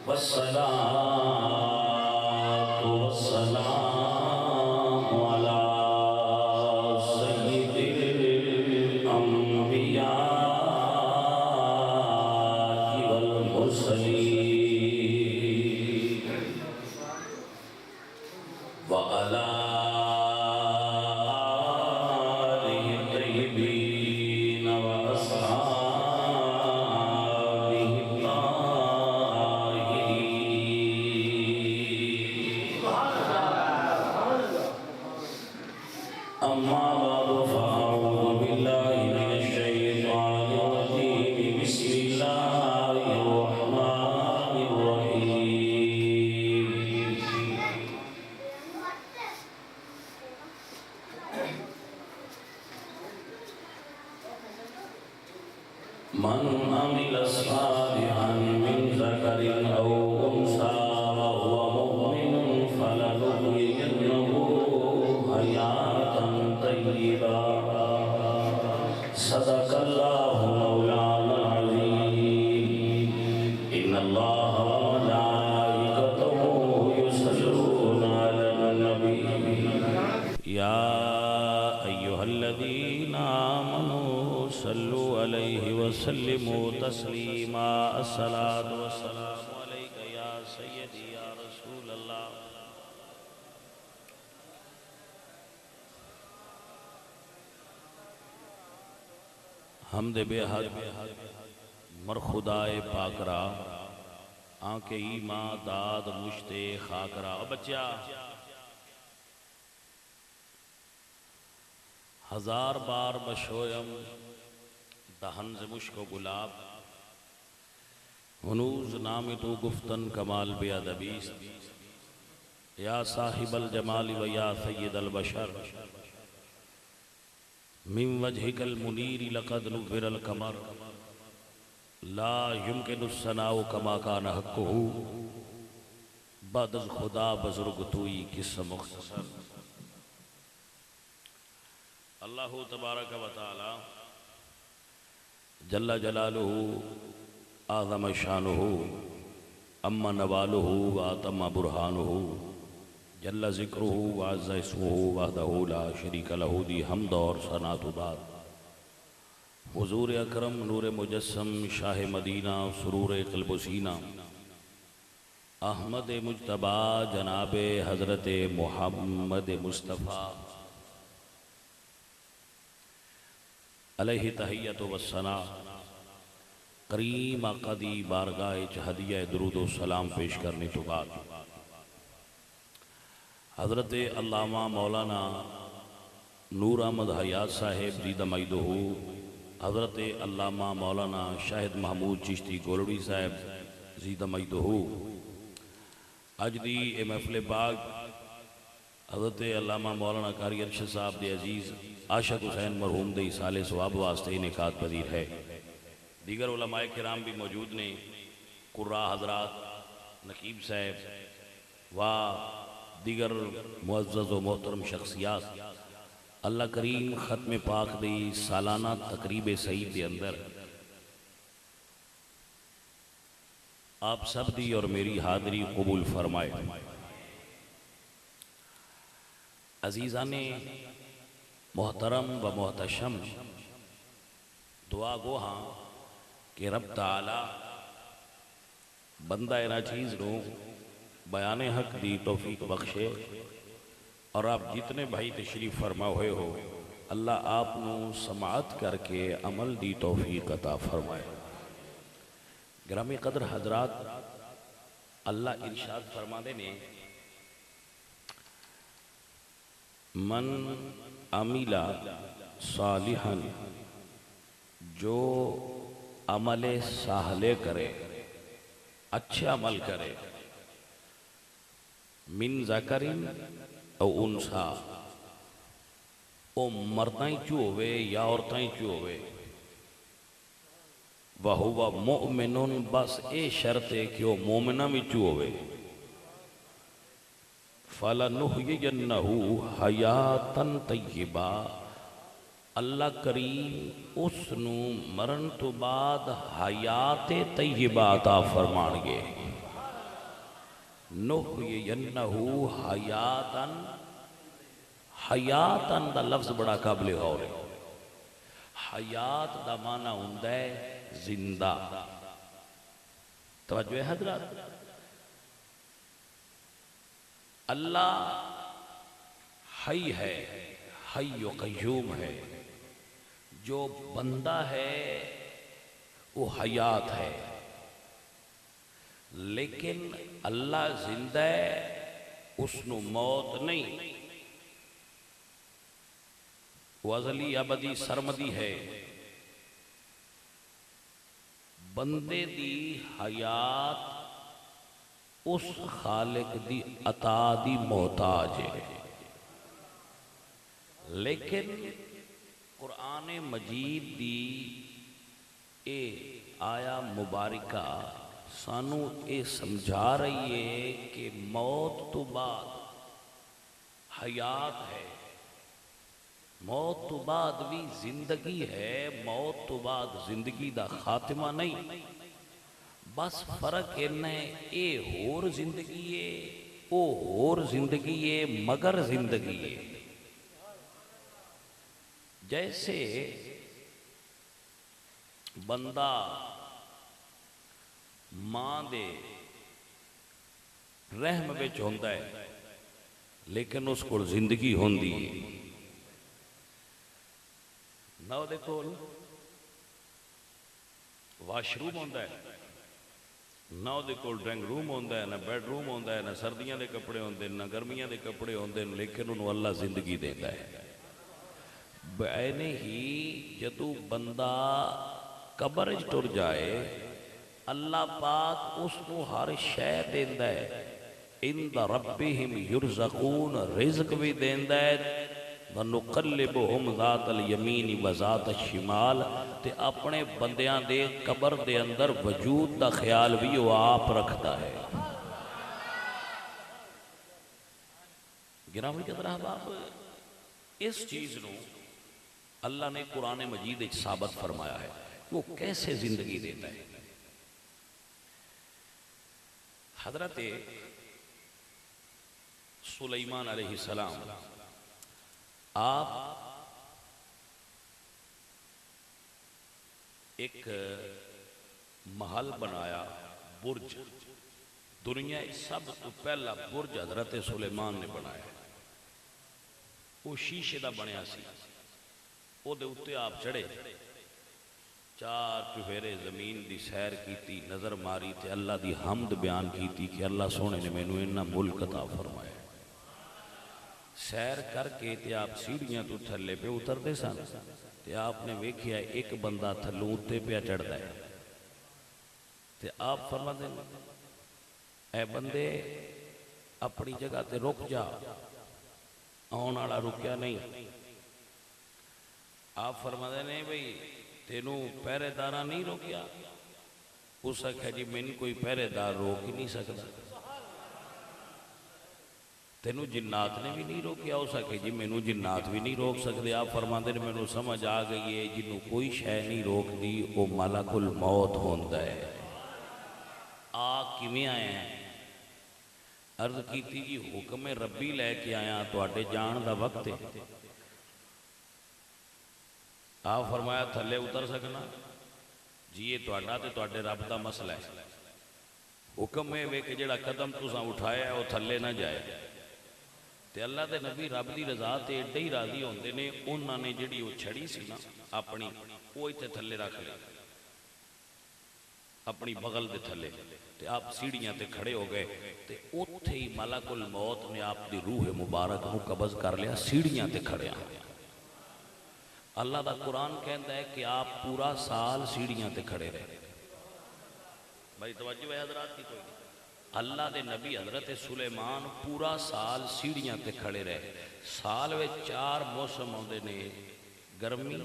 والصلاة والسلام على سيد الأنبياء والمرسلين وعلى آله الطيبين وأصحابه الطاهرين. أما بعد فأعوذ بالله من الشيطان الرجيم. بسم الله الرحمن الرحيم. من عمل صالحا من ذكر أو أنثى وهو مؤمن فلنحيينه حياة طيبة. صدق الله مولانا العظيم. إن الله وملائكته يصلون على النبي يا أيها الذين آمنوا صلوا عليه وسلموا تسليما. الصلاة والسلام عليك يا سيدي يا رسول الله. حمد بے حد مر خدائے پاک را آنکھ ایماں داد مشتے خاک را. بچیا ہزار بار بشویم دہن ز مشک و گلاب ہنوز نام تو گفتن کمال بے ادبیست. یا صاحب الجمال و یا سید البشر من وجهك المنیر لقد نور القمر لا يمكن الثناء كما كان حقه. بعد از خدا بزرگ توئی کس مختصر. اللہ تبارک و تعالی جل جلالہ اعظم شانہ اما نوالہ واتم برہانہ جل ذکرہ وعز اسمہ وحدہ لا شریک لہ. دی حمد اور ثنا تو بعد حضور اکرم نور مجسم شاہ مدینہ سرور قلب و سینہ احمد مجتبی جناب حضرت محمد مصطفیٰ علیہ تحیت و ثنا کریم آقا دی بارگاہ ہدیہ درود و سلام پیش کرنے تو بعد حضرت علامہ مولانا نور احمد حیات صاحب زیدہ مجدہ، حضرت علامہ مولانا شاہد محمود چشتی گولڑی صاحب زیدہ مجدہ، اج دی اے محفل پاک حضرت علامہ مولانا قاری ارشد صاحب دے عزیز عاشق حسین مرحوم دے سال ثواب واسطے انعقاد پذیر ہے. دیگر علماء کرام بھی موجود نے، قراء حضرات، نقیب صاحب و دیگر معزز و محترم شخصیات. اللہ کریم ختم پاک دی سالانہ تقریب سعید دے اندر آپ سب دی اور میری حاضری قبول فرمائے. عزیزان محترم و محتشم، دعا گو ہاں کہ رب تعالی بندہ اینا چیز نو بیان حق دی توفیق بخشے، اور آپ جتنے بھائی تشریف فرما ہوئے ہو اللہ آپ نو سماعت کر کے عمل دی توفیق عطا فرمائے. گرامی قدر حضرات، اللہ ارشاد فرما دینے من عمل صالحا، جو عمل صالح کرے، اچھے عمل کرے، من ذکر او انسا، او مردائیں چو ہوئے یا عورتائیں چو ہوئے، وَهُوَ مُؤْمِنٌ، بس اے شرط ہے کہ وہ مومنہ میں چو ہوئے، فَلَنُحْيِيَنَّهُ حَيَاتًا طَيِّبًا، اللہ کریم اس نو مرن تو بعد حیات طیبہ عطا فرمان گے. نحیینہو حیاتن، حیاتن دا لفظ بڑا قابل غور ہے۔ حیات دا معنی ہوندا ہے زندہ۔ توجہ ہے حضرات، اللہ حی ہے، حی و قیوم ہے، جو بندہ ہے وہ حیات ہے، لیکن اللہ زندہ ہے، اس نو موت نہیں، وہ ازلی ابدی سرمدی ہے۔ بندے دی حیات اس خالق دی عطا دی محتاج ہے، لیکن قرآن مجید دی اے آیا مبارکہ سانو اے سمجھا رہی ہے کہ موت تو بعد حیات ہے، موت تو بعد بھی زندگی ہے، موت تو بعد زندگی دا خاتمہ نہیں، بس فرق ہے اے ہور زندگی ہے، او ہور زندگی ہے، مگر زندگی ہے۔ جیسے بندہ ماں دے رحم وچ ہوندا ہے لیکن اس کو زندگی ہوندی ہے، نہ دے کول واش روم ہوندا ہے، نہ دے کول ڈرائنگ روم ہوندا ہے، نہ بیڈ روم ہوندا ہے، نہ سردیاں دے کپڑے ہوندے نہ گرمیاں دے کپڑے ہوندے، لیکن انہوں اللہ زندگی دیندا ہے۔ بعینے ہی جدو بندہ قبر وچ ٹر جائے اللہ پاک اس کو ہر شے دیندا ہے، عند ربہم یرزقون، رزق بھی دیندا ہے، وَنُقَلِّبُهُمْ ذَاتَ الْيَمِينِ وَذَاتَ الشِّمَالِ، تے اپنے بندیاں دے قبر دے اندر وجود دا خیال بھی وہ آپ رکھتا ہے۔ گرامی قدر احباب، اس چیز نو اللہ نے قرآن مجید ایک ثابت فرمایا ہے، وہ کیسے زندگی دیتا ہے۔ حضرت سلیمان علیہ السلام آپ ایک محل بنایا، برج، دنیا سب تو پہلا برج حضرت سلیمان نے بنایا، وہ شیشے دا بنیا سی، او دے اتے آپ چڑھے، چار چفیرے زمین دی سیر کیتی، نظر ماری تے اللہ دی حمد بیان کیتی کہ اللہ سونے نے میں نو انہا ملک عطا فرمایا۔ سیر کر کے تے آپ سیڑھیاں تو تھلے پہ اتر دے سن، تے آپ نے ویکھیا ایک بندہ تھلوں اتے پہ چڑھ دا ہے، تے آپ فرما دیں اے بندے اپنی جگہ تے رک جا، آن آڑا رکیا نہیں۔ آپ فرما دیں نہیں بھئی تینوں پہرے دارہ نہیں روکیا، اس سکھا جی میں نے کوئی پہرے دار روک ہی نہیں سکتا، تینوں جنات نے بھی نہیں روکیا، اس سکھا جی میں نے جنات بھی نہیں روک سکتے۔ آپ فرما دیں میں نے سمجھ آ گئی ہے جنہوں کوئی شے نہیں روک دی وہ ملک الموت ہوندہ ہے۔ آگ کیویں آئے ہیں؟ عرض کیتی جی حکم ربی لے کے آیا تو آٹے جان دا وقت ہے۔ آپ فرمایا تھلے اتر سکنا جی، یہ توڑا تے توڑے رب دا مسئلہ ہے، حکم ہے وے کہ جڑا قدم تساں اٹھایا ہے وہ تھلے نہ جائے، تے اللہ دے نبی رب دی رضا تے ایڈے ہی راضی ہوندے نے، انہاں نے جڑی وہ چھڑی سی نا اپنی وہ تے تھلے رکھ لے، اپنی بغل دے تھلے، تے آپ سیڑھیاں تے کھڑے ہو گئے، تے اوتھے ہی ملک الموت نے آپ دی روح مبارک کو قبض کر لیا، سیڑھیاں تے کھڑے ہیں۔ اللہ دا قرآن کہندا ہے کہ آپ پورا سال سیڑھیاں تے کھڑے رہے۔ بھائی توجہ ہے حضرات کی کوئی؟ اللہ دے نبی حضرت سلیمان پورا سال سیڑھیاں تے کھڑے رہے۔ سال میں 4 موسم ہوندے نے، گرمی،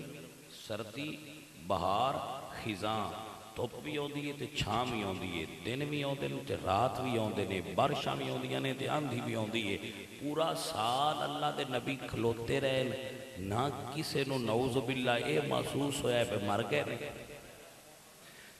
سردی، بہار، خزاں، دھوپ بھی ہوندی ہے تے چھاں بھی ہوندی ہے، دن بھی ہوندے نے تے رات بھی ہوندے نے، بارشاں بھی ہوندیاں نے تے آندھی بھی ہوندی ہے۔ پورا سال اللہ دے نبی کھلوتے رہے، نہ کسے نو نعوذ باللہ اے محسوس ہویا ہے پہ مر گئے۔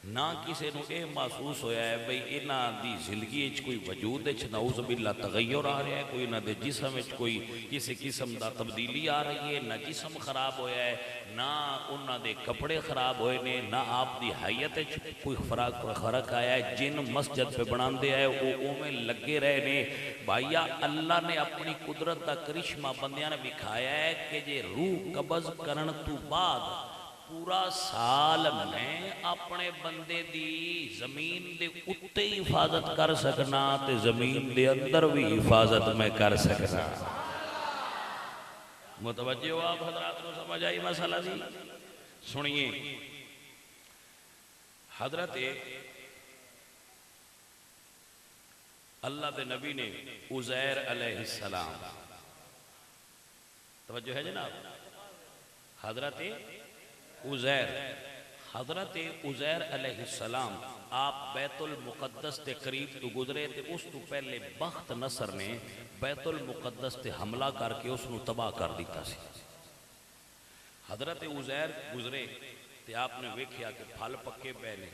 نہ کسی نو یہ محسوس ہویا ہے بھئی انہاں دی زندگی وچ کوئی وجود وچ نعوذ باللہ تغیر آ رہا ہے، کوئی انہاں دے جسم وچ کوئی کسی قسم دا تبدیلی آ رہی ہے، نہ جسم خراب ہویا ہے، نہ انہاں دے کپڑے خراب ہوئے نے، نہ آپ دی حیت وچ کوئی فرق آیا ہے۔ جن مسجد پہ بناندے آئے وہ میں لگے رہے نے۔ بھائیا اللہ نے اپنی قدرت دا کرشمہ بندیاں نے دکھایا ہے کہ جے روح قبض کرن تو بعد پورا سال میں اپنے بندے دی زمین دے اتے حفاظت کر سکنا تے زمین دے اندر بھی حفاظت میں کر سکنا۔ متوجہ ہو آپ حضرات کو سمجھ آئی مسئلہ دی؟ سنیے حضرت اللہ دے نبی نے عزیر علیہ السلام، توجہ ہے جناب، حضرت عزیر علیہ السلام آپ بیت المقدس تے قریب تو گزرے تے اس تو پہلے بخت نصر نے بیت المقدس تے حملہ کر کے اس نو تباہ کر دیتا سی۔ حضرت عزیر گزرے تے آپ نے ویکھیا کہ پھل پکے پے نے،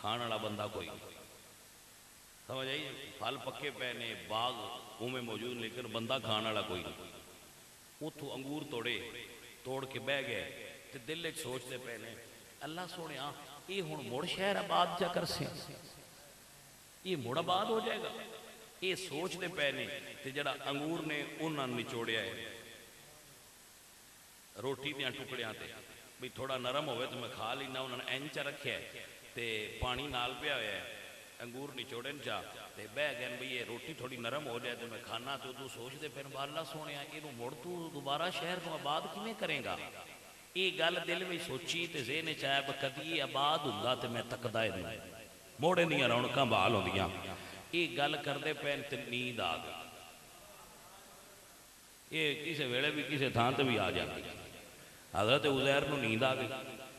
کھان والا بندہ کوئی، سمجھ آئی؟ پھل پکے پے نے، باغ میں موجود لیکن بندہ کھان والا کوئی نہیں۔ اتھو انگور توڑ کے بہ گئے تے دل ایک سوچتے پے نے اللہ سونے یہ ہن مڑ شہر آباد جا کر سے یہ مڑ آباد ہو جائے گا، یہ سوچتے پے نے تے جڑا انگور نے انہاں نچوڑیا ہے روٹی دیاں ٹکڑیاں تے بھی تھوڑا نرم ہوئے تو میں کھا لینا، انہوں نے اینچ رکھیا ہے تے پانی نال پیا ہویا ہے، انگور نچوڑن چا تے بہ گئے بھی یہ روٹی تھوڑی نرم ہو جائے تو میں کھانا تو سوچتے پھر اللہ سونے یہ مڑ تو دوبارہ شہر کو آباد کیویں کرے گا؟ یہ گل دل میں سوچی تے ذہن چاہے کدی آباد ہوندا تے میں تکدا ہی نہیں، موڑے نہیں رونقاں بحال ہوندیاں۔ یہ گل کردے پین تے نیند آ گئی، یہ کسے ویلے بھی کسے تھان تے بھی آ جاتی۔ حضرت عزیر نو نیند آ گئی،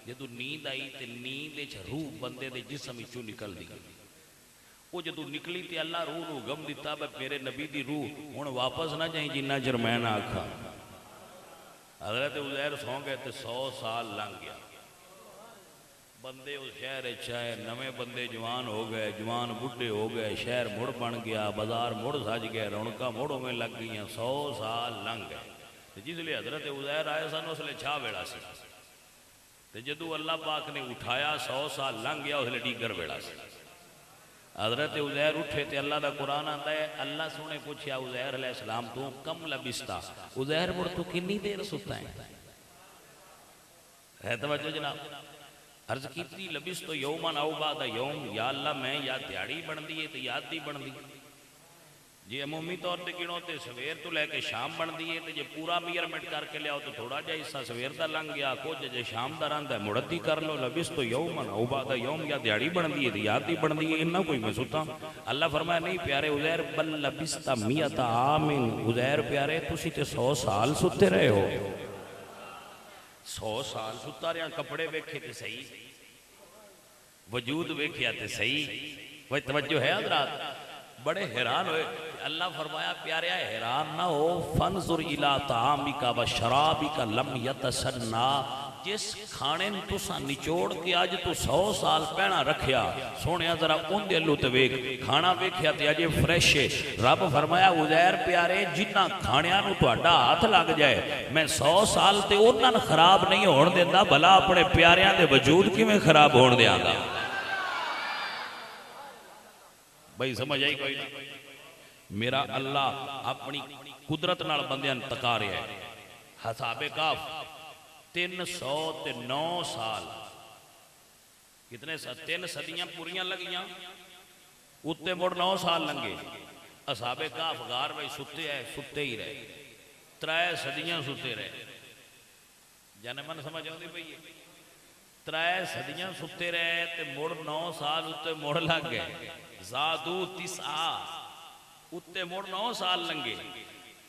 جدو نیند آئی تے نیند وچ روح بندے دے جسم وچوں نکل دی، وہ جدو نکلی تے اللہ روح نو غم دیتا بے میرے نبی دی روح ہن واپس نہ جائیں جنہ چر میں نہ آکھاں۔ حضرت عزیر سو گئے تے 100 سال لنگ گیا، بندے اس شہر چاہے نویں بندے جوان ہو گئے، جوان بڈھے ہو گئے، شہر مڑ بن گیا، بازار مڑ سج گئے، رونقاں مڑوں میں لگ گئیں، 100 سال لنگ گئے۔ جس لئے حضرت عزیر آئے سن اس لئے چھا ویڑا سی تے جدو اللہ پاک نے اٹھایا 100 سال لنگ گیا اس لئے ڈیگر ویڑا سی۔ حضرت عزیر اٹھے تے اللہ دا قرآن آتا ہے، اللہ سونے پوچھیا عزیر علیہ السلام تو کم لبستا، عزیر مڑ تو کنی دیر ستا ہے توجہ جناب؟ عرض کیتی لبس تو یومن او بعد یوم، یا اللہ میں یا دیاڑی بن دیئے تے یاد دی بن دی، جی عمومی طور تے گنو تے سویر تو لے کے شام بن دیئے تے جے پورا میئرمنٹ کر کے لیا تو تھوڑا جا حصہ سویر دا لنگ گیا، کچھ جے شام دا رہندا ہے مڑتی کر لو، لبس تو یومن او بعد یوم، یا دیاڑی بن دیئے تے یاد دی بن دیئے، انہا کوئی میں ستا۔ اللہ فرمایا نہیں پیارے عزیر بل لبستا میت آمین، عزیر پیارے تسی تے 100 سال ستے رہے ہو، 100 سال ستا رہے ہیں، کپڑے بیکھے تے صحیح، وجود بیکھیا تے صحیح، وہ توجہ ہے حضرات؟ بڑے حیران ہوئے، اللہ فرمایا پیارے حیران نہ ہو، فنظر الی طعامک و شرابک لم یتسنا، جس کھانے تو سا نچوڑ کے آج تو 100 سال پہنا رکھیا، سونے ذرا ان دے اللہ تویک کھانا بیکھیا تے آج فریش ہے۔ رب فرمایا عزیر پیارے جنہ کھانیاں نو تو اڈا ہاتھ لگ جائے میں 100 سال تے انہاں خراب نہیں ہون دیندہ، بھلا اپنے پیاریاں دے وجود کی میں خراب ہون دیا گا۔ بھائی سمجھ آئی کوئی نہیں؟ میرا اللہ اپنی قدرت نال بندیاں تکا رہے ہیں۔ حساب کاف 309 سال، کتنے 3 صدیاں پوریاں لگیاں، اتے مڑ 9 سال لنگے۔ حساب کاف غار بھائی ستے ہیں، ستے ہی رہے، 3 صدیاں ستے رہے، جانے من سمجھ آؤں دی بھئی 3 صدیاں ستے رہے تے مڑ 9 سال اتے مڑ لگ گئے، زادو 9 اتے مڑ 9 سال لنگے۔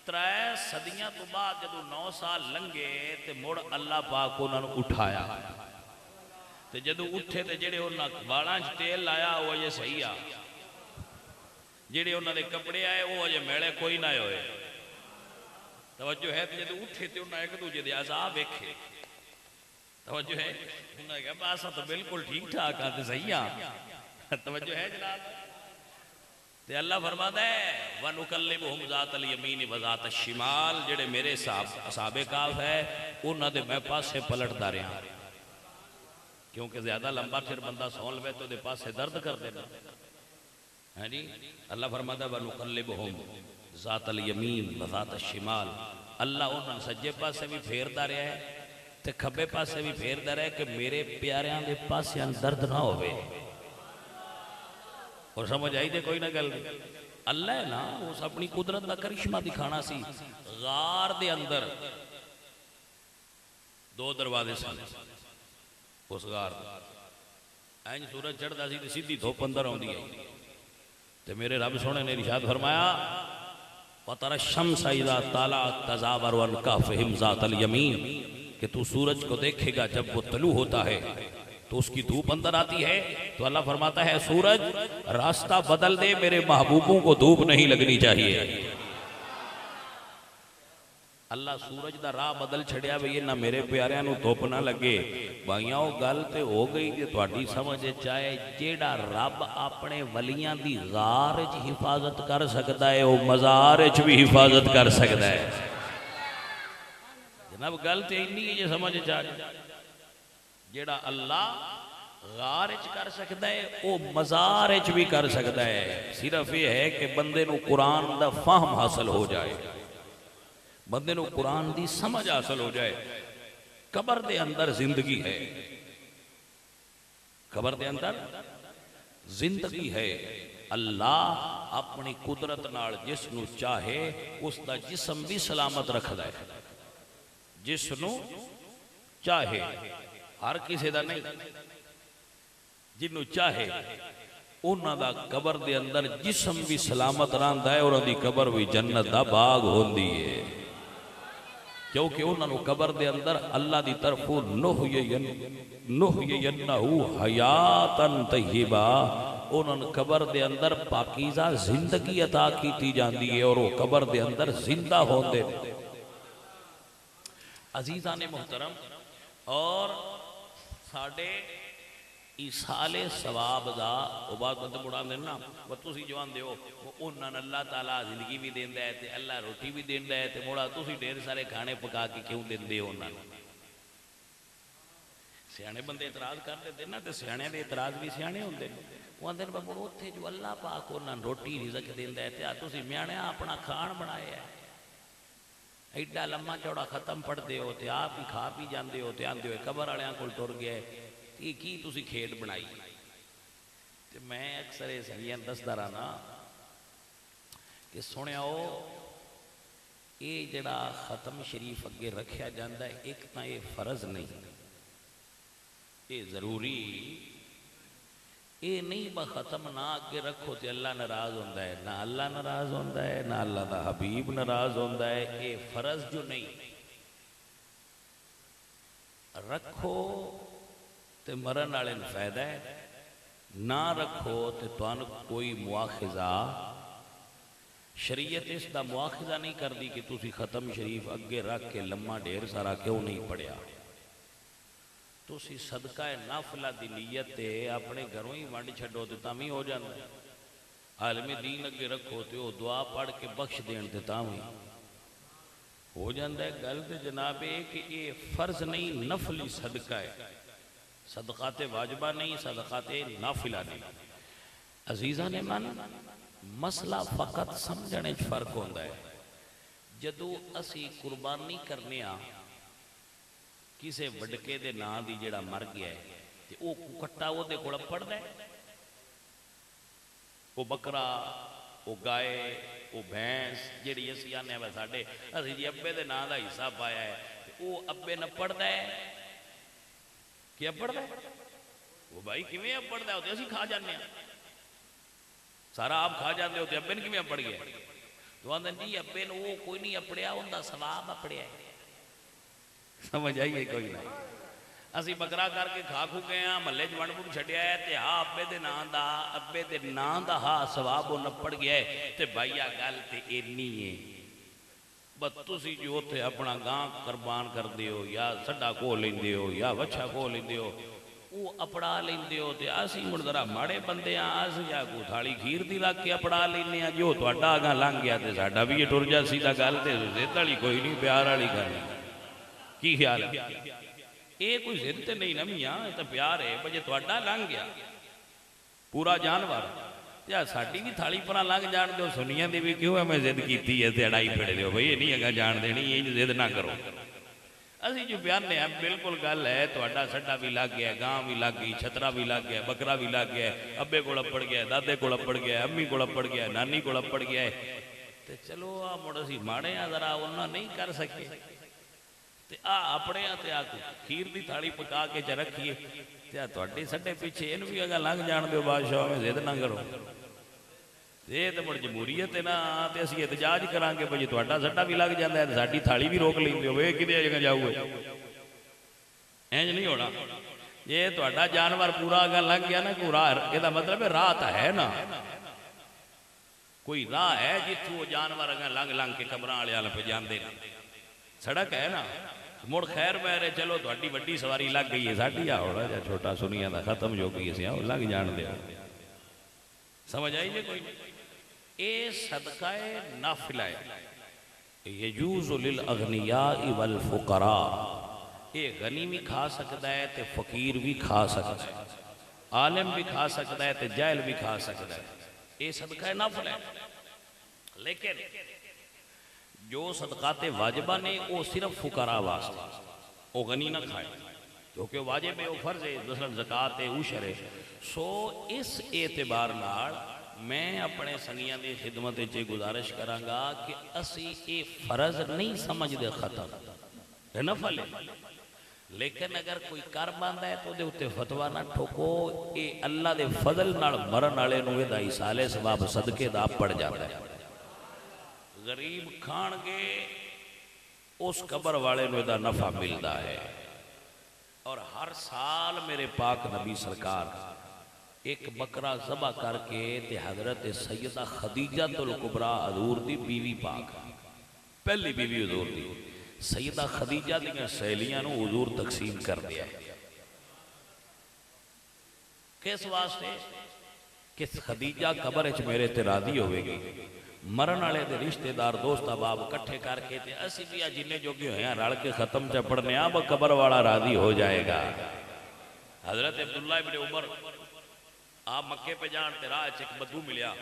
3 صدیاں تو بعد جدو 9 سال لنگے تے مڑ اللہ پاک انہوں نے اٹھایا تے جدو اٹھے تے جڑے انہوں نے بالانچ تیل آیا وہ یہ صحیح آ، جڑے انہوں نے کپڑے آئے وہ یہ میڑے کوئی نہ ہوئے۔ توجہ ہے تے جدو اٹھے تے انہوں نے ایک دوجہ دے عذاب ایکھے، توجہ ہے؟ انہوں نے کہا باسا تو بالکل ٹھیک ٹھاک آتے صحیح آ توجہ ہے جناب؟ تے اللہ فرماتا ہے وَنُكَلِّمُهُمْ ذَاتَ الْيَمِينِ وَذَاتَ الشِّمَالِ جڑے میرے اصحاب کاف ہے انہاں دے میں پاسے پلٹ دا رہا کیونکہ زیادہ لمبا پھر بندہ سون لوے تو دے پاسے درد کر دینا ہے جی۔ اللہ فرماتا ہے وَنُكَلِّمُهُمْ ذَاتَ الْيَمِينِ وَذَاتَ الشِّمَالِ اللہ انہاں سجے پاسے بھی پھیر دا رہا ہے تے کھبے پاسے بھی پھیر دا رہا ہے کہ میرے پیاریاں دے پاسے درد نہ ہوئے۔ اور سمجھ آئی دے کوئی نہ گل اللہ ہے نا اس اپنی قدرت کا کرشمہ دکھانا سی۔ غار دے اندر 2 دروازے سن اس غار این سورج چڑھتا سی سیدھی دھوپ اندر آندی ہے تے میرے رب سونے نے ارشاد فرمایا وَتَرَى الشَّمْسَ إِذَا طَلَعَتْ تَزَاوَرُ عَنْ كَهْفِهِمْ ذَاتَ الْيَمِينِ کہ تو سورج کو دیکھے گا جب وہ طلوع ہوتا ہے تو اس کی دھوپ اندر آتی ہے تو اللہ فرماتا ہے سورج راستہ بدل دے میرے محبوبوں کو دھوپ نہیں لگنی چاہیے۔ اللہ سورج دا راہ بدل چھڑیا بھی نہ میرے پیاریاں نو دھوپ نہ لگے۔ بھائیاں گل تے ہو گئی کہ تہاڈی سمجھ چاہے جیڑا رب اپنے ولیاں دی غار وچ حفاظت کر سکدا ہے وہ مزار وچ بھی حفاظت کر سکدا ہے۔ جناب گل تے اینی ہے جے سمجھ چاہے جیڑا اللہ غار وچ کر سکدا ہے وہ مزار وچ بھی کر سکدا ہے۔ صرف یہ ہے کہ بندے نو قرآن دا فہم حاصل ہو جائے، بندے نو قرآن دی سمجھ حاصل ہو جائے۔ قبر دے اندر زندگی ہے، قبر دے اندر زندگی ہے۔ اللہ اپنی قدرت نال جس نو چاہے اس دا جسم بھی سلامت رکھدا ہے، جس نو چاہے ہر کسی دا نہیں، جنہوں چاہے انہاں دا قبر دے اندر جسم بھی سلامت رہندا ہے اور انہاں دی قبر بھی جنت دا باغ ہوندی ہے، کیونکہ انہاں نو قبر دے اندر اللہ دی طرفوں نحیینہو حیاتاً طیبہ انہاں نے قبر دے اندر پاکیزہ زندگی عطا کیتی جاندی ہے اور وہ قبر دے اندر زندہ ہوندے۔ عزیزان محترم اور ساڑھے ایسال ثواب دا وہ بات بندے مڑا دینا وہ تُسی جوان دے ہو انہاں اللہ تعالیٰ زندگی بھی دین دے تے اللہ روٹی بھی دین دے تے مڑا تُسی ڈھیر سارے کھانے پکا کے کیوں دین دے انہاں سیانے بندے اعتراض کر دے دینا تے سیانے دے اعتراض بھی سیانے ہوں دے وہ اندر بڑو تھے جو اللہ پاک انہاں روٹی رزق دین دے تے تُسی میانے اپنا کھان بنائے ہے ایڈا لمحہ چوڑا ختم پڑھ دے ہو تے آپ ہی کھا پی جاندے ہو تے آندے ہوئے قبر آلیاں کول ٹر گئے تے کی تُسی کھیڈ بنائی تے میں اکثر سنگیاں دسدا رہنا کہ سنیا ہو یہ جڑا ختم شریف اگے رکھیا جاندا ہے ایک تاں یہ فرض نہیں یہ ضروری یہ نہیں با ختم نہ اگے رکھو تے اللہ ناراض ہوندا ہے، نہ اللہ ناراض ہوندا ہے نہ اللہ دا حبیب ناراض ہوندا ہے، یہ فرض جو نہیں رکھو تے مرن والے نوں فائدہ ہے، نہ رکھو تے تانوں کوئی مواخذہ شریعت اس دا مواخذہ نہیں کر دی کہ تسی ختم شریف اگے رکھ کے لمحہ ڈھیر سارا کیوں نہیں پڑھیا تسی صدقہ نافلہ دی نیت تے اپنے گھروں ہی وانڈ چھڈو تے تاں ہی ہو جاندہ ہے، عالم دین اگے رکھو تے وہ دعا پڑھ کے بخش دین تے تاں ہی ہو جاندہ ہے۔ گل تے جناب ہے کہ یہ فرض نہیں نفلی صدقہ ہے، صدقات واجبہ نہیں صدقات نافلہ نہیں۔ عزیزان من مسئلہ فقط سمجھنے فرق ہوندہ ہے جدو اسی قربانی کرنے کسے وڈکے دے نا دی جڑا مر گیا ہے تے او کٹا وہ دے کوڑا پڑ دے وہ بکرا وہ گائے وہ بھینس جڑی اسی آنے ہیں ساڑھے اسی جی ابے دے نا دا حصہ پایا ہے وہ ابے نہ پڑ دے کیا پڑ دے وہ بھائی کیویں اب پڑ دے ہوتے اسی کھا جانے ہیں سارا آپ کھا جاندے ہوتے ابے نے کیویں پڑ گیا تو آندھن جی ابے نے وہ کوئی نہیں اپڑیا ہوندہ ثواب اپڑیا ہے سمجھ آئیے کوئی نہیں اسی بکرا کر کے کھا کھو گئے ہیں محلے جوان بڑھ چھڑیا ہے تے ہاں ابے دے نان دا ہاں ثواب وہ نپڑ گیا ہے تے بھائیا گل تے اینی ہے بس تسی جو اتنے اپنا گاں قربان کر دیو یا سڈا کھو لیندے ہو یا وچھا کھو لیندے ہو وہ اپڑا لیندے ہو تے اسی مڑ ذرا ماڑے بندے ہاں اس یا کو تھالی کھیر دی لگ کے اپڑا لینے ہاں جو تہاڈا اگاں لنگ گیا تے ساڈا بھی یہ ٹر جا سیدھا گل تے ضد والی کوئی نہیں پیار والی گل کی خیال ہے یہ کوئی ضد تے نہیں نا میاں یہ تو پیار ہے بجے تہاڈا لنگ گیا پورا جانور یا ساڈی بھی تھالی پرا لنگ جان دیو سنیاں دی بھی کیوں ہے میں ضد کیتی ہے تے اڑائی پھڑ دیو بھئی یہ نہیں اگاں جان دینی یہ ضد نہ کرو اسی جو بیان نے ہم بالکل گل ہے تہاڈا سڈا بھی لگ گیا گاں بھی لگ گئی چھترا بھی لگ گیا بکرا بھی لگ گیا ابے کو اپڑ گیا دادے کو اپڑ گیا امی کو اپڑ گیا نانی کو اپڑ گیا تے چلو آ مڑ اسی ماڑے ہاں ذرا انہاں نہیں کر سکے تے آ اپنے ہاں تے آ کھیر دی تھالی پکا کے چ رکھیے تے تہاڈے سڈے پیچھے ان بھی اگاں لنگ جان دیو بادشاہ میں ضد نہ کرو یہ تو مڑ جمہوریت ہے نا تے اسی احتجاج کران گے بھئی تہاڈا سڈا بھی لگ جاندا ہے تے ساڈی تھالی بھی روک لیندے ہو اے کدے جگہ جاؤ گے انج نہیں ہونا یہ تہاڈا جانور پورا اگاں لنگ گیا نا کوئی راہ یہ مطلب ہے راہ تو ہے نا کوئی راہ ہے جتھوں وہ جانور اگاں لنگ لنگ کے قبراں والے والے پہ جاندے نے سڑک ہے نا مڑ خیر بہر چلو تہاڈی وڈی سواری لگ گئی ہے ساڈی آ ہوڑا جا چھوٹا سنیا دا ختم جو گئی اسی لگ جان دے سمجھ آئی جی کوئی اے صدقہ نافلہ ہے یجوز للاغنیاء والفقراء اے غنی بھی کھا سکتا ہے تے فقیر بھی کھا سکتا ہے عالم بھی کھا سکتا ہے تے جاہل بھی کھا سکتا ہے اے صدقہ نافلہ ہے لیکن جو صدقات واجبہ نے وہ صرف فقراء واسطے وہ غنی نہ کھائے کیونکہ واجب ہے وہ فرض ہے مثلا زکوٰۃ ہے عشر ہے سو اس اعتبار نال میں اپنے سنگیاں دی خدمت چے گزارش کرانگا کہ اسی اے فرض نہیں سمجھ دے ختم ہے نفل ہے لیکن اگر کوئی کر باندھا ہے تو دے اتے فتوہ نہ ٹھوکو اے اللہ دے فضل نال مرن والے نو دا ایصال ثواب صدقے دا پڑ جاتا ہے غریب کھان کے اس قبر والے نو دا نفع ملدا ہے اور ہر سال میرے پاک نبی سرکار ایک بکرا ذبح کر کے تے حضرت سیدہ خدیجہ الکبریٰ حضور دی بیوی پاک پہلی بیوی حضور دی سیدہ خدیجہ دیاں سہیلیاں نو حضور تقسیم کر دیا کس واسطے کہ خدیجہ قبر اچ میرے تے راضی ہوئے گی مرن والے دے رشتہ دار دوست احباب اکٹھے کر کے تے اسی بھی جننے جو کہ ہوئے ہیں رل کے ختم چ پڑھنے اب قبر والا راضی ہو جائے گا حضرت عبداللہ ابن عمر آپ مکے پہ جان تے راہ ایک بدو ملیا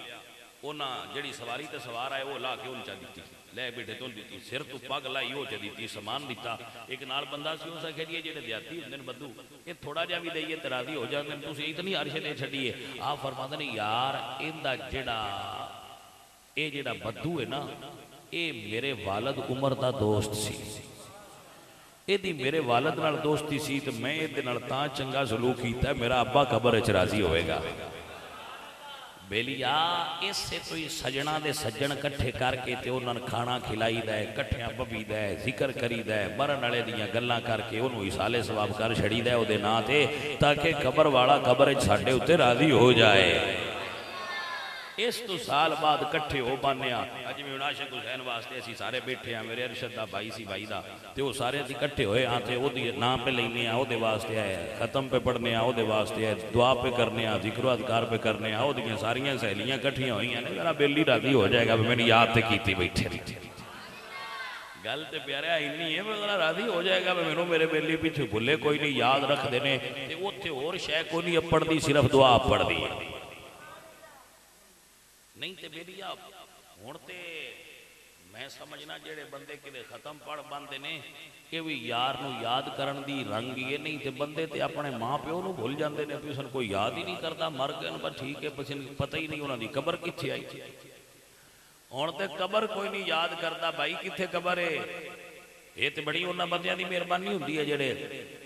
اونا جڑی سواری تے سوار آئے وہ لا کے ان چا دیتی لے بیٹھے تو دیتی سر تو پاگ لائی ہو چا دیتی سامان دیتا ایک نال بندہ سی ان سا کہہ دیئے جڑے دیاتی ان دن بدو یہ تھوڑا جا بھی دئیے تے راضی ہو جاندے تو سے اتنی عرشے دے چھڑیے آپ فرماتے ہیں یار ان دا جڑا بدو ہے نا اے میرے والد عمر دا دوست سی اے دی میرے والد نال دوستی سی تو میں دے نال تاں چنگا سلوک کیتا ہے میرا ابا قبر اچ راضی ہوئے گا بیلیا اس سے تو یہ سجنہ دے سجن کٹھے کر کے تے انہاں کھانا کھلائی دے کٹھیاں ببی دے ذکر کری دے مرن والے دیاں گلاں کر کے انہوں ایصال ثواب کر چھڑی دے او دے نا تے تاکہ قبر والا قبر اچ ساڈے اوتے راضی ہو جائے اس تو سال بعد کٹھے ہو پانے اج میں عاشق حسین واسطے اسی سارے بیٹھے ہیں میرے ارشد دا بھائی سی بھائی دا تے وہ سارے اسی کٹھے ہوئے ہاں تے او دی نام پہ لینے ہیں او دے واسطے ہے ختم پہ پڑھنے ہیں او دے واسطے ہے دعا پہ کرنے ہیں ذکر و اذکار پہ کرنے ہیں او دیاں ساریاں سہیلیاں کٹھیاں ہوئی ہیں ذرا بیلی راضی ہو جائے گا میں نے یاد تے کیتی بیٹھے گل تے پیارا اینی ہے ذرا راضی ہو جائے گا میں میرے بیلی پیچھے بھلے کوئی نہیں یاد رکھ دینے تے اوتھے اور شے کوئی نہیں اپڑ دی صرف دعا اپڑ دی نہیں تے بیلیا ہون تے میں سمجھنا جڑے بندے کدے ختم پڑھ باندے نے کہ بھی یار نو یاد کرن دی رنگ یہ نہیں تے بندے تے اپنے ماں پیو نو بھول جاندے نے پیسن کوئی یاد ہی نہیں کرتا مر گئے پر ٹھیک ہے پسن پتہ ہی نہیں انہاں دی قبر کتھے آئی ہون تے قبر کوئی نہیں یاد کرتا بھائی کتھے قبر ہے یہ تے بڑی انہاں بندیاں دی مہربانی ہوندی ہے جڑے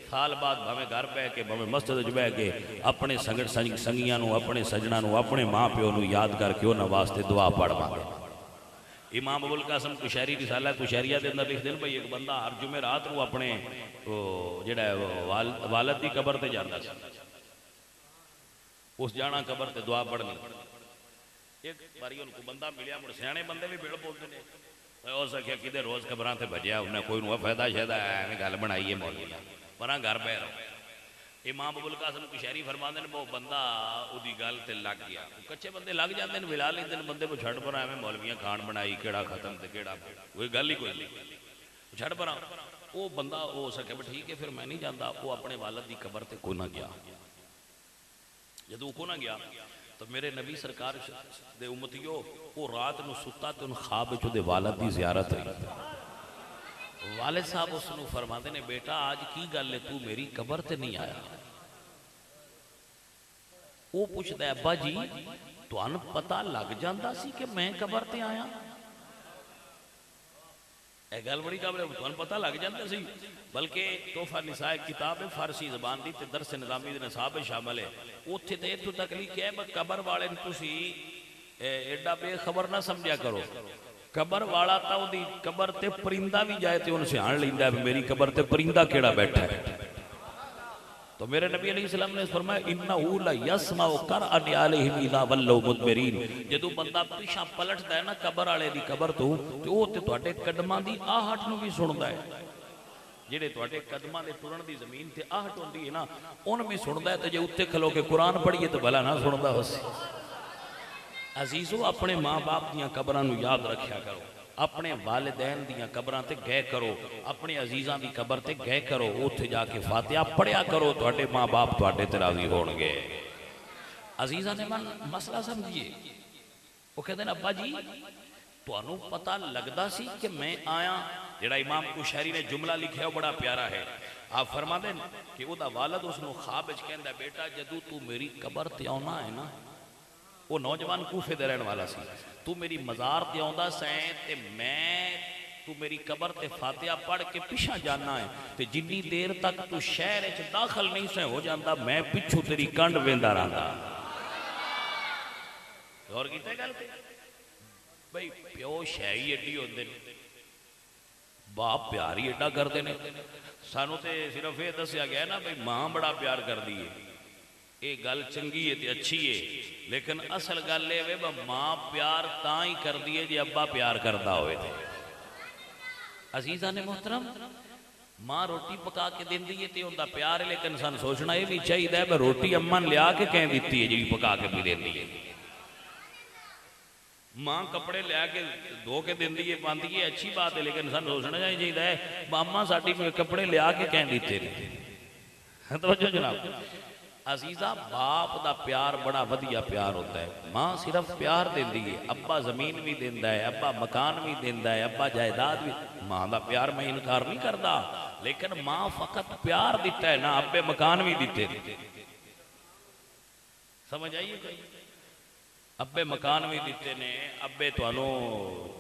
سال بعد بھاویں گھر بہ کے بھاویں مسجد وچ بہ کے اپنے سنگیاں نو اپنے سجنا نو اپنے ماں پیو نو یاد کر کے انہاں واسطے دعا پڑھ مانگے امام ابو القاسم کشیری رسالہ کشیریہ دے اندر لکھ دین بھئی ایک بندہ ہر جمعرات کو اپنے جڑا والد دی قبر تے جاندا سی اس جانا قبر تے دعا پڑھنی ایک باری ان کو بندہ ملیا مڑ سیانے بندے بھی بھیڑ بولتے نے ہو سکیا کدے روز قبراں تے بھجیا انہیں کوئی نو فائدہ شہدہ ہے میں گل بنائیے مولوی پراں گھر بہ رہو امام ابو القاسم کشہری فرماندے نے وہ بندہ اودی گل تے لگ گیا کچے بندے لگ جاندے نے ملا لیندے نے بندے کو چھڑ پر ایویں مولویاں کھان بنائی کیڑا ختم تے کیڑا کوئی گل ہی کوئی نہیں چھڑ پر وہ بندہ ہو سکے بھی ٹھیک ہے پھر میں نہیں جاندا وہ اپنے والد دی قبر تے کوئی نہ گیا جدوں کو نہ گیا تو میرے نبی سرکار دے امتیو وہ رات نو ستا تے ان خواب وچ دے والد دی زیارت ہوئی والد صاحب اس نو فرماندے نے بیٹا آج کی گل ہے تو میری قبر تے نہیں آیا وہ پوچھدا ہے ابا جی تانوں پتہ لگ جاندا سی کہ میں قبر تے آیا اے گل بڑی قابل ہے تانوں پتہ لگ جاندا سی بلکہ تحفہ نساء کتاب ہے فارسی زبان دی تے درس نظامی دے نصاب شامل ہے اوتھے تے ایتھوں تک لکھیا ہے قبر والے نوں تسی ایڈا بے خبر نہ سمجھا کرو قبر والا تا اودی قبر تے پرندہ بھی جائے تے اون سیان لیندا ہے میری قبر تے پرندہ کیڑا بیٹھا ہے تو میرے نبی علیہ السلام نے فرمایا انہو لا یسمع قرأن علیہم اذا ولوا مدبرین جدوں بندہ پیچھے پلٹدا ہے نا قبر والے دی قبر تو تے او تے تواڈے قدماں دی آہٹ نو بھی سندا ہے جڑے تواڈے قدماں دے ٹرن دی زمین تے آہٹ ہوندی ہے نا اون بھی سندا ہے تے جے اوتے کھلو کے قرآن پڑھیے تے بھلا نہ سندا ہوسی عزیزو اپنے ماں باپ دیاں قبراں نو یاد رکھیا کرو اپنے والدین دیاں قبراں تے گئے کرو اپنے عزیزاں دی قبر تے گئے کرو اوتھے جا کے فاتحہ پڑھیا کرو تواڈے ماں باپ تواڈے تے راضی ہون گے عزیزاں نے مسئلہ سمجھیے وہ کہتے ہیں ابا جی تانوں پتہ لگدا سی کہ میں آیا جڑا امام کشہری نے جملہ لکھیا وہ بڑا پیارا ہے آپ فرما دیں کہ وہ دا والد اس نو خواب وچ کہندا بیٹا جدوں تو میری قبر تے آنا ہے نا وہ نوجوان کوفے دے رہن والا سی تو میری مزار تے آندا سیں تے میں تو میری قبر تے فاتحہ پڑھ کے پیچھے جانا ہے تے جنی دیر تک تو شہر وچ داخل نہیں سے ہو جاندا میں پیچھے تیری کنڈ ویندا رہندا غور کیتے گل تے بھئی پیو شہی ایڈی ہوندے نے باپ پیار ہی ایڈا کردے نے سانو تے صرف یہ دسیا گیا نا بھئی ماں بڑا پیار کر دی ہے یہ گل چنگی ہے تے اچھی ہے لیکن اصل گل ہے وہ ماں پیار تاں ہی کر دی ہے جی ابا پیار کردا ہوئے تھے عزیزان محترم ماں روٹی پکا کے دیندی ہے تے اوندا پیار ہے لیکن سن سوچنا یہ بھی چاہیے ہے روٹی اماں لیا کے کہیں دیتی ہے جی پکا کے بھی دیندی ہے ماں کپڑے لیا کے دھو کے دیندی ہے پاندی ہے اچھی بات ہے لیکن سن سوچنا چاہیے ہے ماما ساڈی کپڑے لیا کے کہیں دیتے ہیں توجہ جناب عزیزہ باپ دا پیار بڑا ودیا پیار ہوتا ہے ماں صرف پیار دیندی ہے ابا زمین بھی دیندا ہے ابا مکان بھی دیندا ہے ابا جائیداد بھی ماں دا پیار میں انکار نہیں کردا لیکن ماں فقط پیار دیتا ہے نا ابے مکان بھی دیتے سمجھ آئیے کوئی ابے مکان بھی دیتے نے ابے توانو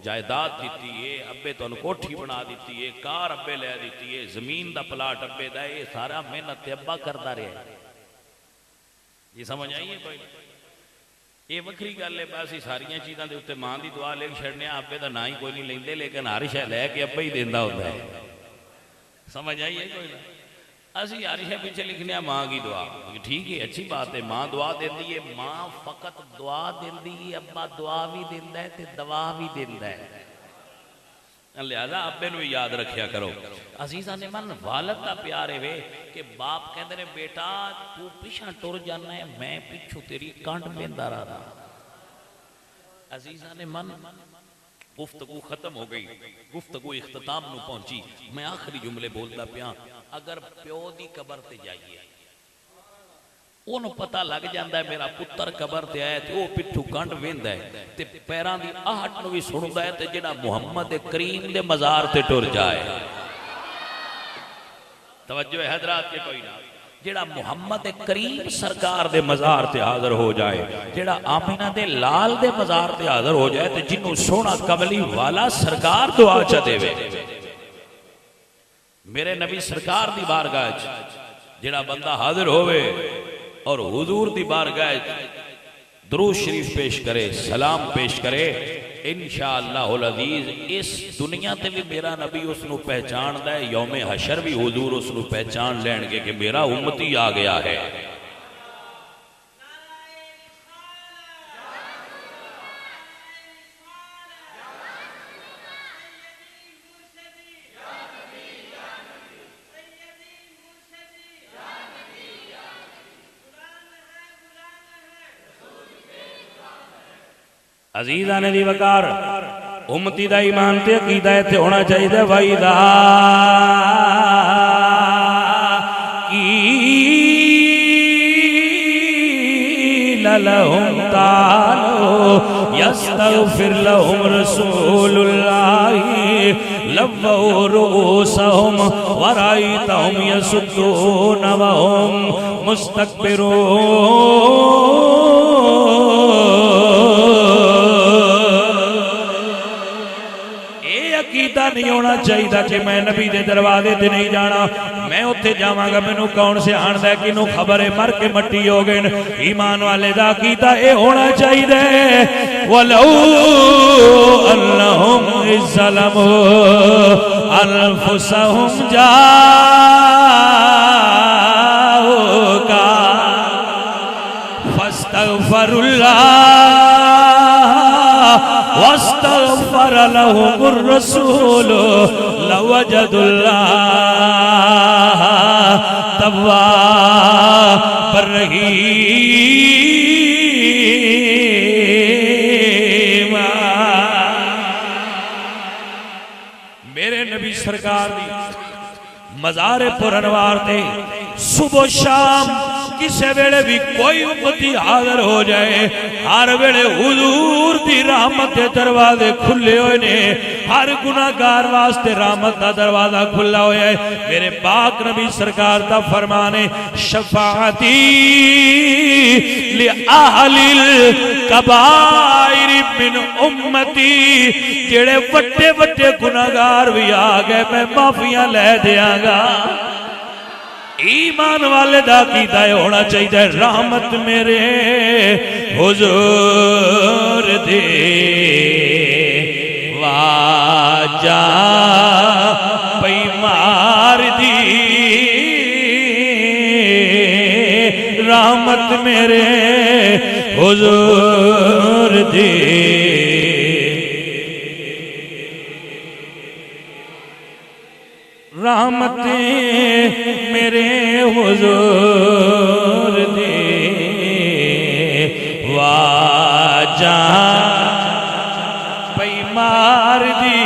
جائیداد دیتی ہے ابے توانو کوٹھی بنا دیتی ہے کار ابے لے دیتی ہے زمین دا پلاٹ ابے دا یہ سارا محنت ابا کردا رہے یہ سمجھ آئیے کوئی یہ وکری گل ہے بس ساریاں چیزاں دے اوتے ماں دی دعا لے چھڑنے ابے دا نہ ہی کوئی نہیں لیندے لیکن ہر شے لے کے ابا ہی دیندا ہوندا ہے سمجھ آئیے کوئی نہ اسی ہر شے پیچھے لکھنے ماں کی دعا ٹھیک ہے اچھی بات ہے ماں دعا دیندی ہے ماں فقط دعا دیندی ہے ابا دعا بھی دیندا ہے تے دوا بھی دیندا ہے لہذا ابے نو یاد رکھیا کرو عزیزاں نے من والد دا پیار ہے وے کہ باپ کہندے نے بیٹا تو پیچھے ٹر جانا ہے میں پیچھے تیری کانڈ ویندا رہا عزیزاں نے من گفتگو ختم ہو گئی گفتگو اختتام نو پہنچی میں آخری جملے بولتا پیا اگر پیو دی قبر تے جائیے انہوں پتہ لگ جاندہ ہے میرا پتر قبر تے آئے تے وہ پٹھو کانڈ ویندہ ہے تے پیران دی آہٹ نو بھی سنودہ ہے تے جنہ محمد کریم دے مزار تے ٹر جائے توجہ ہے حضرات کے کوئی نہ جڑا محمد کریم سرکار دے مزار تے حاضر ہو جائے جڑا آمینہ دے لال دے مزار تے حاضر ہو جائے تے جنہوں سونا قبلی والا سرکار دعا چا دے وے میرے نبی سرکار دی بارگاہ جڑا بندہ حاضر ہوئے اور حضور دی بارگاہ درود شریف پیش کرے سلام پیش کرے انشاءاللہ العزیز اس دنیا تے بھی میرا نبی اس نو پہچان دے یوم حشر بھی حضور اس نو پہچان لین گے کہ میرا امتی آ گیا ہے عزیزاں دی وقار امتی دا ایمان تے عقیدہ تے ہونا چاہیے وَإِذَا قِيلَ لَهُمْ تَعَالَوْا يَسْتَغْفِرْ لَهُمْ رَسُولُ اللَّهِ لَوَّوْا رُؤُوسَهُمْ وَرَأَيْتَهُمْ يَصُدُّونَ وَهُمْ عقیدہ نہیں ہونا چاہیے کہ میں نبی دے دروازے تے نہیں جانا، میں اتھے جاواں گا مینوں کون سے آندا ہے کینوں خبر ہے مر کے مٹی ہو گئے۔ ایمان والے دا عقیدہ اے ہونا چاہیے وَلَوْ أَنَّهُمْ إِذ ظَّلَمُوا أَنفُسَهُمْ جَاءُوكَ فَاسْتَغْفَرُوا اللَّهَ وَاسْتَغْفَرَ لَهُمُ الرَّسُولُ لَوَجَدُوا اللَّهَ تَوَّابًا رَحِيمًا۔ میرے نبی سرکار دی مزار پر انوار تے صبح شام کسے ویلے بھی کوئی امتی حاضر ہو جائے، ہر ویلے حضور دی رحمت دے دروازے کھلے ہوئے نے، ہر گناہگار واسطے رحمت دا دروازہ کھلا ہویا ہے۔ میرے پاک نبی سرکار دا فرمانے شفاعتی لِأَهْلِ الْكَبَائِرِ مِنْ أُمَّتِي، جڑے وٹے وٹے گناہگار بھی آگئے میں معافیاں لے دیاں گا۔ ایمان والے دا عقیدہ ہونا چاہیے رحمت میرے حضور دے واجہ پئی مار دی، رحمت میرے حضور دے رحمت میرے حضور دے واجہ پئی مار دی،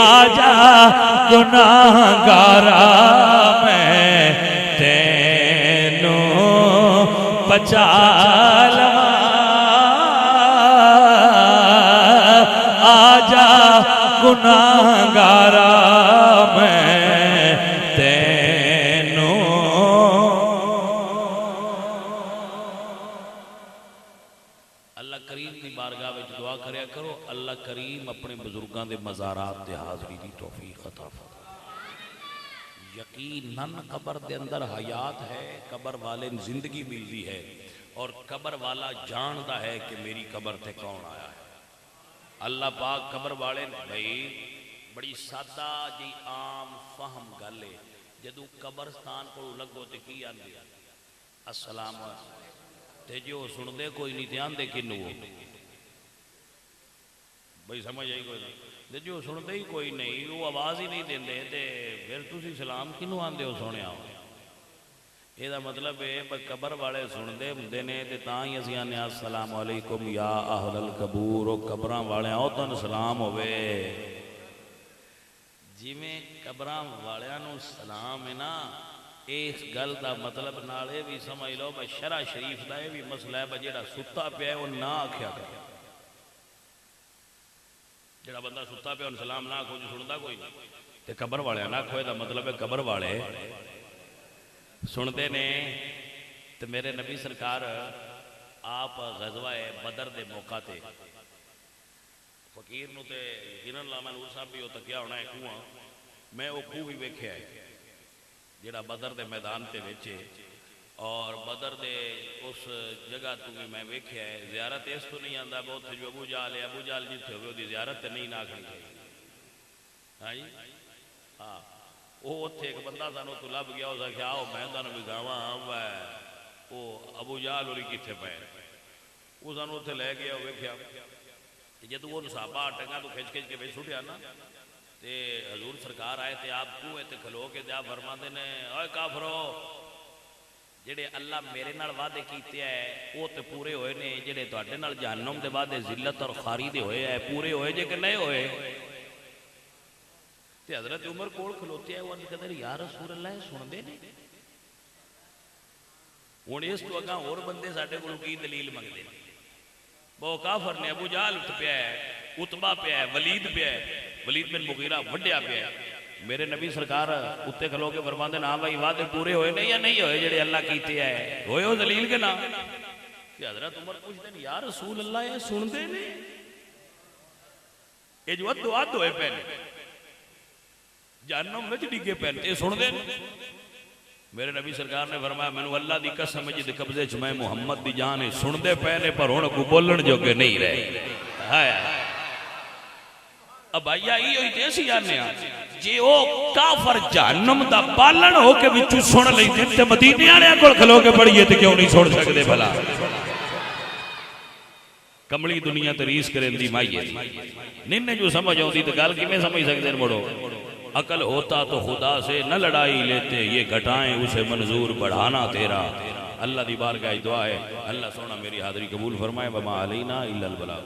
آجا گناہگارا میں تینوں بچا لواں، آجا گناہگارا میں تینوں۔ اللہ کریم کی بارگاہ وچ دعا کریا کرو اللہ کریم اپنے بزرگاں دے مزارات تے حاضری دی توفیق عطا فرمائے۔ یقیناً قبر دے اندر حیات ہے، قبر والے زندگی ملتی ہے اور قبر والا جاندا ہے کہ میری قبر تے کون آیا ہے۔ اللہ پاک قبر والے بھائی بڑی سادہ جی عام فہم گل ہے، جدو قبرستان کو لگو تے کی آندے السلام علیکم تے جو سن دے کوئی نہیں تے آندے کنو بھائی سمجھ آئی کوئی نہیں تے جو سن دے ہی کوئی نہیں وہ آواز ہی نہیں دیندے تے پھر تسی سلام کنو آندے ہو سونے آؤ۔ یہ دا مطلب ہے قبر والے سن دے ہندے نے تے تاں ہی اسی آنے السلام علیکم یا اہل القبور، و قبراں والے آؤ تن سلام ہوئے۔ جی میں قبراں والے آنو سلام ہے نا، اس گل دا مطلب نالے بھی سمجھ لو بھائی شرع شریف دا یہ بھی مسئلہ ہے بھائی جڑا ستا پہ ہے وہ نہ آکھیا کرے، جڑا بندہ ستا پہ ان سلام نہ آکھو جو سندا کوئی نہیں تے قبر والے نہ کھوئے دا مطلب ہے قبر والے سنتے نے۔ تو میرے نبی سرکار آپ غزوہ بدر دے موقع تے فقیر نو تے یقیناً لاما نور صاحب بھی ہوتا کیا ہونا ہے کنواں، میں وہ کنو بھی ویکھیا ہے جڑا بدر دے میدان تے ویچے، اور بدر دے اس جگہ تو بھی میں ویکھیا ہے۔ زیارت اس تو نہیں آندا بہت جو ابو جال ہے، ابو جال جیتے ہوئے دی زیارت تے نہیں ناکھنی چاہیے۔ ہاں جی ہاں وہ اتھے ایک بندہ سانو تو لب گیا اسا کہ آؤ میں تانوں بھی گاواں وہ ابو جال ہوری کتھے پے، وہ سانو اتھے لے گیا ویکھیا جدو وہ صحابہ ٹنگا تو کھچ کھچ کے بھیج چھوٹیا نا تے حضور سرکار آئے تے آپ کنویں تے کھلو کے تے آپ فرماندے نے اے کافرو جڑے اللہ میرے نال وعدے کیتے ہیں وہ تے پورے ہوئے نے، جڑے تواڈے نال جہنم دے وعدے ذلت اور خاری دے ہوئے ہیں پورے ہوئے جے کہ نہیں ہوئے؟ تے حضرت عمر کول کھلوتے ہیں، وہ کہتے ہیں یا رسول اللہ سن دے نے ہن اس تو اگاں اور بندے ساڈے کول کی دلیل منگدے نے؟ وہ کافر نے، ابو جہل اٹھ پیا ہے، عتبہ پیا ہے، ولید پیا ہے، ولید بن مغیرہ وڈیا پیا ہے، میرے نبی سرکار اتنے کھلو کے فرماندے نا بھائی وعدے پورے ہوئے نہیں یا نہیں ہوئے جڑے اللہ کیتے ہیں؟ ہوئے ہو دلیل کے نا؟ کہ حضرت عمر پوچھتے ہیں یا رسول اللہ یہ سن دے نے، یہ جو ادو اد ہوئے پہنے جہنم وچ ڈگے پہنے یہ سن دے نے؟ میرے نبی سرکار نے فرمایا مینوں اللہ دی قسم جے قبضے چ میں محمد دی جان سن دے پہنے پر ہن کو بولن جو کہ نہیں رہے۔ ہائے اب آئیا ہی ہوئی تے اسی جانے ہاں جے او کافر جہنم دا پالن ہو کے وچوں سن لیندے تے مدینے والےاں کول کھلو کے پڑھیے تے کیوں نہیں سن سکدے بھلا؟ کملی دنیا تے ریس کرن دی مائی ہے نن جو سمجھ اوندی تے گل کیویں سمجھ سکدے نے مڑو؟ عقل ہوتا تو خدا سے نہ لڑائی لیتے، یہ گھٹائیں اسے منظور بڑھانا تیرا۔ اللہ دی بارگاہ دعا ہے اللہ سونا میری حاضری قبول فرمائے، وما علینا الا البلاغ۔